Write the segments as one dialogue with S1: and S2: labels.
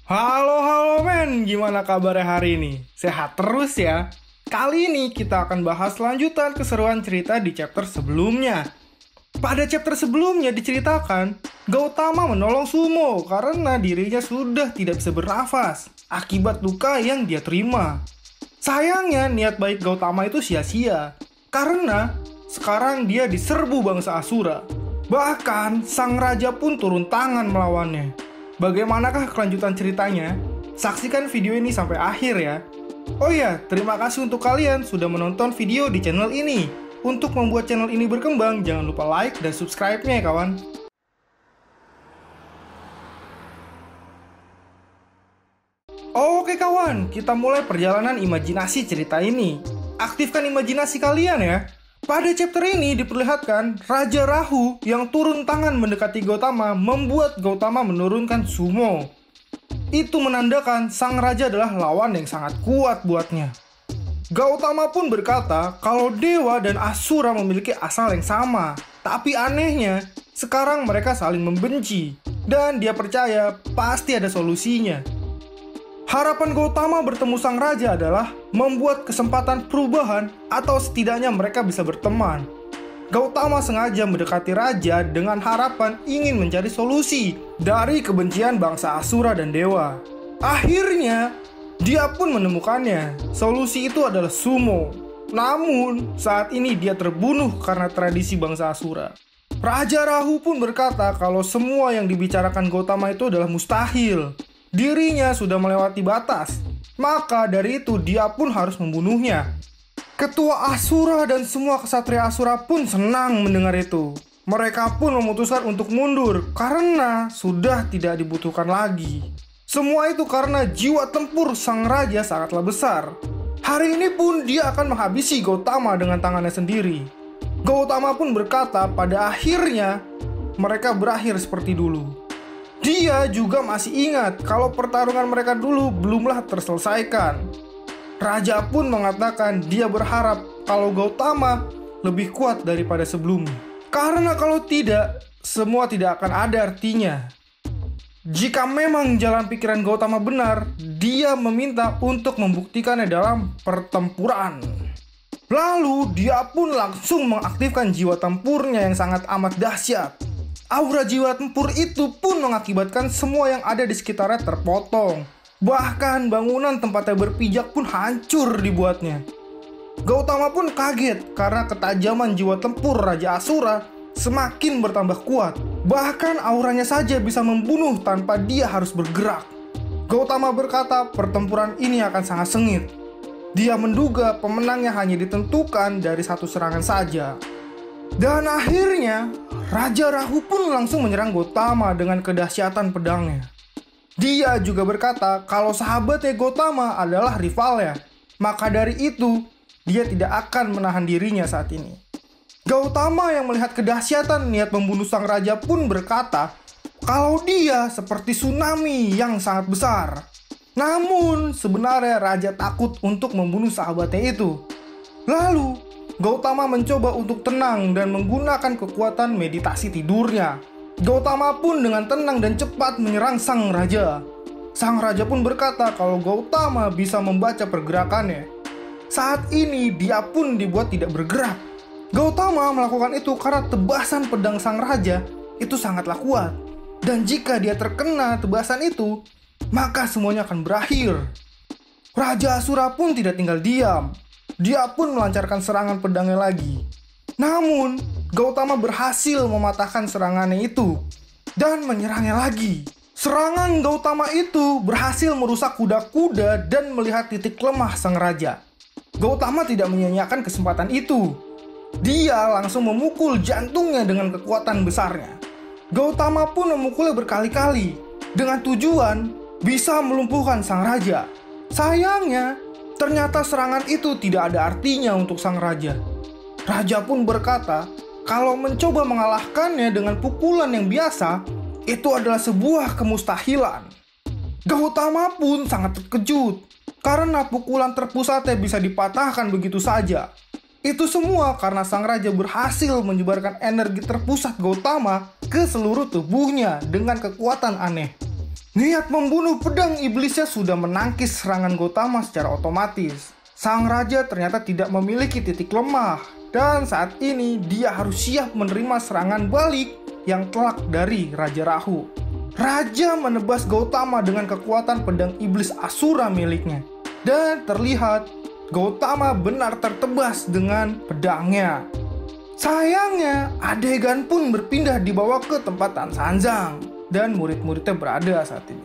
S1: Halo men, gimana kabarnya hari ini? Sehat terus ya? Kali ini kita akan bahas lanjutan keseruan cerita di chapter sebelumnya. Pada chapter sebelumnya diceritakan, Gautama menolong Sumo karena dirinya sudah tidak bisa bernafas akibat luka yang dia terima. Sayangnya niat baik Gautama itu sia-sia, karena sekarang dia diserbu bangsa Asura. Bahkan sang raja pun turun tangan melawannya. Bagaimanakah kelanjutan ceritanya? Saksikan video ini sampai akhir ya. Oh iya, terima kasih untuk kalian sudah menonton video di channel ini. Untuk membuat channel ini berkembang, jangan lupa like dan subscribe-nya ya kawan. Oke kawan, kita mulai perjalanan imajinasi cerita ini. Aktifkan imajinasi kalian ya. Pada chapter ini diperlihatkan Raja Rahu yang turun tangan mendekati Gautama membuat Gautama menurunkan Sumo. Itu menandakan sang raja adalah lawan yang sangat kuat buatnya. Gautama pun berkata kalau dewa dan asura memiliki asal yang sama. Tapi anehnya, sekarang mereka saling membenci. Dan dia percaya pasti ada solusinya. Harapan Gautama bertemu sang raja adalah membuat kesempatan perubahan atau setidaknya mereka bisa berteman. Gautama sengaja mendekati raja dengan harapan ingin mencari solusi dari kebencian bangsa Asura dan dewa. Akhirnya, dia pun menemukannya. Solusi itu adalah Sumo. Namun, saat ini dia terbunuh karena tradisi bangsa Asura. Raja Rahu pun berkata kalau semua yang dibicarakan Gautama itu adalah mustahil. Dirinya sudah melewati batas, maka dari itu dia pun harus membunuhnya. Ketua Asura dan semua kesatria Asura pun senang mendengar itu. Mereka pun memutuskan untuk mundur karena sudah tidak dibutuhkan lagi. Semua itu karena jiwa tempur sang raja sangatlah besar. Hari ini pun dia akan menghabisi Gautama dengan tangannya sendiri. Gautama pun berkata pada akhirnya mereka berakhir seperti dulu. Dia juga masih ingat kalau pertarungan mereka dulu belumlah terselesaikan. Raja pun mengatakan dia berharap kalau Gautama lebih kuat daripada sebelumnya. Karena kalau tidak, semua tidak akan ada artinya. Jika memang jalan pikiran Gautama benar, dia meminta untuk membuktikannya dalam pertempuran. Lalu dia pun langsung mengaktifkan jiwa tempurnya yang sangat amat dahsyat. Aura jiwa tempur itu pun mengakibatkan semua yang ada di sekitarnya terpotong. Bahkan bangunan tempatnya berpijak pun hancur dibuatnya. Gautama pun kaget karena ketajaman jiwa tempur Raja Asura semakin bertambah kuat. Bahkan auranya saja bisa membunuh tanpa dia harus bergerak. Gautama berkata pertempuran ini akan sangat sengit. Dia menduga pemenangnya hanya ditentukan dari satu serangan saja. Dan akhirnya, Raja Rahu pun langsung menyerang Gautama dengan kedahsyatan pedangnya. Dia juga berkata kalau sahabatnya Gautama adalah rivalnya. Maka dari itu, dia tidak akan menahan dirinya saat ini. Gautama yang melihat kedahsyatan niat membunuh sang raja pun berkata kalau dia seperti tsunami yang sangat besar. Namun, sebenarnya raja takut untuk membunuh sahabatnya itu. Lalu, Gautama mencoba untuk tenang dan menggunakan kekuatan meditasi tidurnya. Gautama pun dengan tenang dan cepat menyerang sang raja. Sang raja pun berkata kalau Gautama bisa membaca pergerakannya. Saat ini dia pun dibuat tidak bergerak. Gautama melakukan itu karena tebasan pedang sang raja itu sangatlah kuat. Dan jika dia terkena tebasan itu, maka semuanya akan berakhir. Raja Asura pun tidak tinggal diam. Dia pun melancarkan serangan pedangnya lagi. Namun, Gautama berhasil mematahkan serangannya itu dan menyerangnya lagi. Serangan Gautama itu berhasil merusak kuda-kuda dan melihat titik lemah sang raja. Gautama tidak menyia-nyiakan kesempatan itu. Dia langsung memukul jantungnya dengan kekuatan besarnya. Gautama pun memukulnya berkali-kali dengan tujuan bisa melumpuhkan sang raja. Sayangnya, ternyata serangan itu tidak ada artinya untuk sang raja. Raja pun berkata kalau mencoba mengalahkannya dengan pukulan yang biasa, itu adalah sebuah kemustahilan. Gautama pun sangat terkejut karena pukulan terpusatnya bisa dipatahkan begitu saja. Itu semua karena sang raja berhasil menyebarkan energi terpusat Gautama ke seluruh tubuhnya dengan kekuatan aneh. Niat membunuh pedang iblisnya sudah menangkis serangan Gautama secara otomatis. Sang raja ternyata tidak memiliki titik lemah, dan saat ini dia harus siap menerima serangan balik yang telak dari Raja Rahu. Raja menebas Gautama dengan kekuatan pedang iblis Asura miliknya, dan terlihat Gautama benar tertebas dengan pedangnya. Sayangnya, adegan pun berpindah dibawa ke tempat Tan Sanzang, dan murid-muridnya berada saat ini.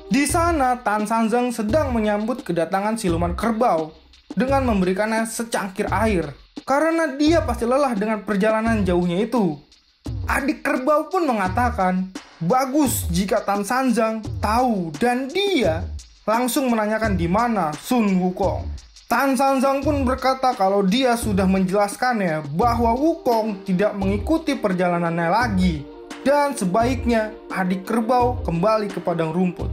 S1: Di sana, Tan Sanzang sedang menyambut kedatangan siluman kerbau dengan memberikannya secangkir air, karena dia pasti lelah dengan perjalanan jauhnya itu. Adik kerbau pun mengatakan, bagus jika Tan Sanzang tahu, dan dia langsung menanyakan di mana Sun Wukong. Tan Sanzang pun berkata kalau dia sudah menjelaskannya bahwa Wukong tidak mengikuti perjalanannya lagi, dan sebaiknya adik kerbau kembali ke padang rumput.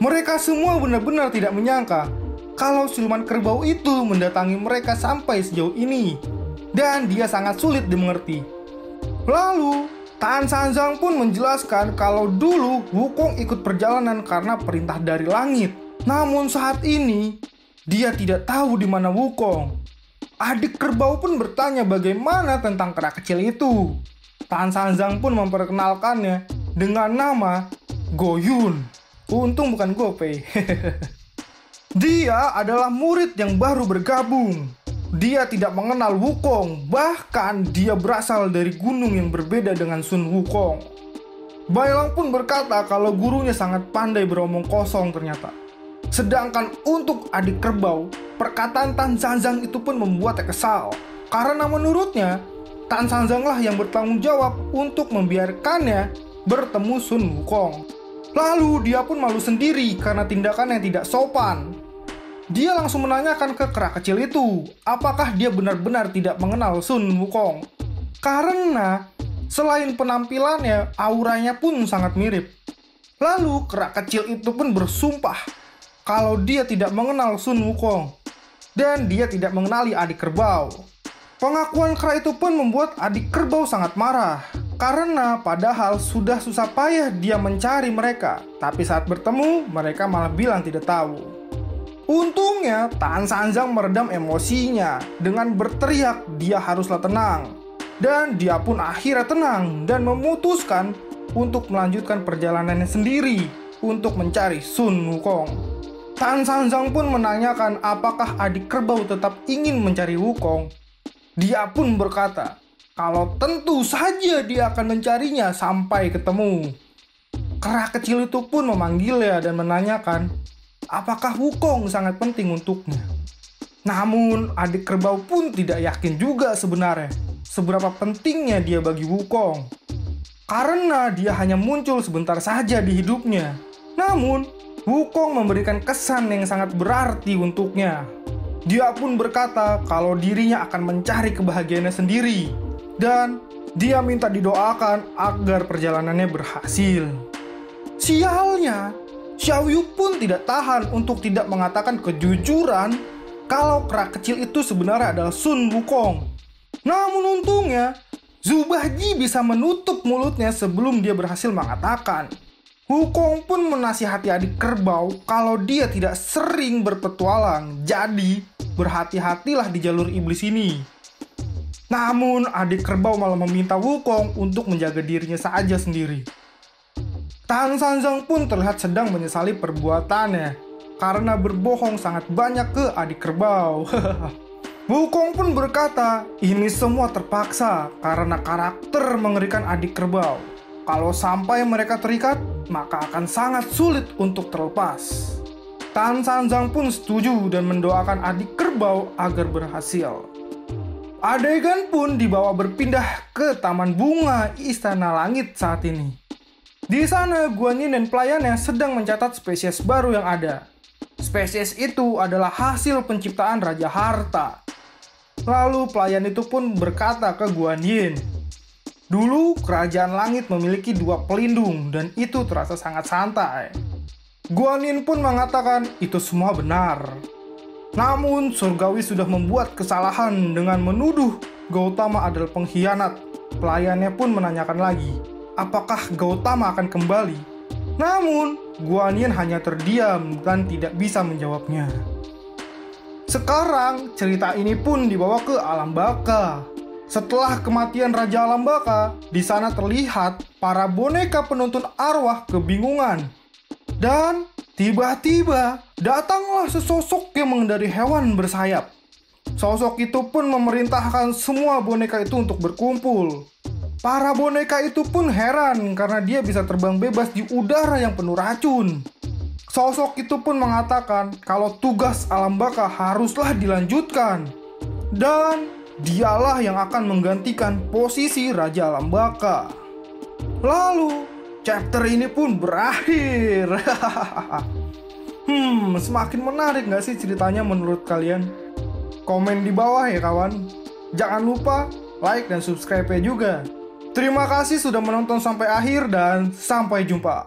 S1: Mereka semua benar-benar tidak menyangka kalau siluman kerbau itu mendatangi mereka sampai sejauh ini, dan dia sangat sulit dimengerti. Lalu, Tan Sanzang pun menjelaskan kalau dulu Wukong ikut perjalanan karena perintah dari langit. Namun saat ini, dia tidak tahu di mana Wukong. Adik kerbau pun bertanya bagaimana tentang kera kecil itu. Tan Sanzang pun memperkenalkannya dengan nama Goyun. Untung bukan Gopei. Dia adalah murid yang baru bergabung. Dia tidak mengenal Wukong, bahkan dia berasal dari gunung yang berbeda dengan Sun Wukong. Bailang pun berkata kalau gurunya sangat pandai beromong kosong ternyata. Sedangkan untuk adik kerbau, perkataan Tan Sanzang itu pun membuatnya kesal. Karena menurutnya, Tan Sanzang lah yang bertanggung jawab untuk membiarkannya bertemu Sun Wukong. Lalu dia pun malu sendiri karena tindakan yang tidak sopan. Dia langsung menanyakan ke kera kecil itu, apakah dia benar-benar tidak mengenal Sun Wukong. Karena selain penampilannya, auranya pun sangat mirip. Lalu kera kecil itu pun bersumpah kalau dia tidak mengenal Sun Wukong, dan dia tidak mengenali adik kerbau. Pengakuan kera itu pun membuat adik kerbau sangat marah, karena padahal sudah susah payah dia mencari mereka, tapi saat bertemu, mereka malah bilang tidak tahu. Untungnya, Tan Sanzang meredam emosinya dengan berteriak dia haruslah tenang. Dan dia pun akhirnya tenang dan memutuskan untuk melanjutkan perjalanannya sendiri untuk mencari Sun Wukong. Tan Sanzang pun menanyakan apakah adik kerbau tetap ingin mencari Wukong. Dia pun berkata kalau tentu saja dia akan mencarinya sampai ketemu. Kera kecil itu pun memanggilnya dan menanyakan apakah Wukong sangat penting untuknya. Namun adik kerbau pun tidak yakin juga sebenarnya seberapa pentingnya dia bagi Wukong. Karena dia hanya muncul sebentar saja di hidupnya. Namun Wukong memberikan kesan yang sangat berarti untuknya. Dia pun berkata kalau dirinya akan mencari kebahagiaannya sendiri, dan dia minta didoakan agar perjalanannya berhasil. Sialnya, Xiao Yu pun tidak tahan untuk tidak mengatakan kejujuran kalau kera kecil itu sebenarnya adalah Sun Wukong. Namun untungnya, Zubahji bisa menutup mulutnya sebelum dia berhasil mengatakan. Wukong pun menasihati adik kerbau kalau dia tidak sering berpetualang, jadi berhati-hatilah di jalur iblis ini. Namun adik kerbau malah meminta Wukong untuk menjaga dirinya saja sendiri. Tan Sanzang pun terlihat sedang menyesali perbuatannya karena berbohong sangat banyak ke adik kerbau. Wukong pun berkata, ini semua terpaksa karena karakter mengerikan adik kerbau. Kalau sampai mereka terikat, maka akan sangat sulit untuk terlepas. Tan Sanzang pun setuju dan mendoakan adik kerbau agar berhasil. Adegan pun dibawa berpindah ke Taman Bunga Istana Langit saat ini. Di sana, Guan Yin dan pelayannya sedang mencatat spesies baru yang ada. Spesies itu adalah hasil penciptaan Raja Harta. Lalu pelayan itu pun berkata ke Guan Yin, dulu kerajaan langit memiliki 2 pelindung dan itu terasa sangat santai. Guan Yin pun mengatakan itu semua benar. Namun surgawi sudah membuat kesalahan dengan menuduh Gautama adalah pengkhianat. Pelayannya pun menanyakan lagi, apakah Gautama akan kembali? Namun Guanyin hanya terdiam dan tidak bisa menjawabnya. Sekarang cerita ini pun dibawa ke alam baka. Setelah kematian Raja Alam Baka, di sana terlihat para boneka penuntun arwah kebingungan. Dan tiba-tiba datanglah sesosok yang mengendari hewan bersayap. Sosok itu pun memerintahkan semua boneka itu untuk berkumpul. Para boneka itu pun heran karena dia bisa terbang bebas di udara yang penuh racun. Sosok itu pun mengatakan kalau tugas alam baka haruslah dilanjutkan. Dan dialah yang akan menggantikan posisi Raja Alam Baka. Lalu, chapter ini pun berakhir. Semakin menarik gak sih ceritanya menurut kalian? Komen di bawah ya kawan. Jangan lupa like dan subscribe-nya juga. Terima kasih sudah menonton sampai akhir dan sampai jumpa.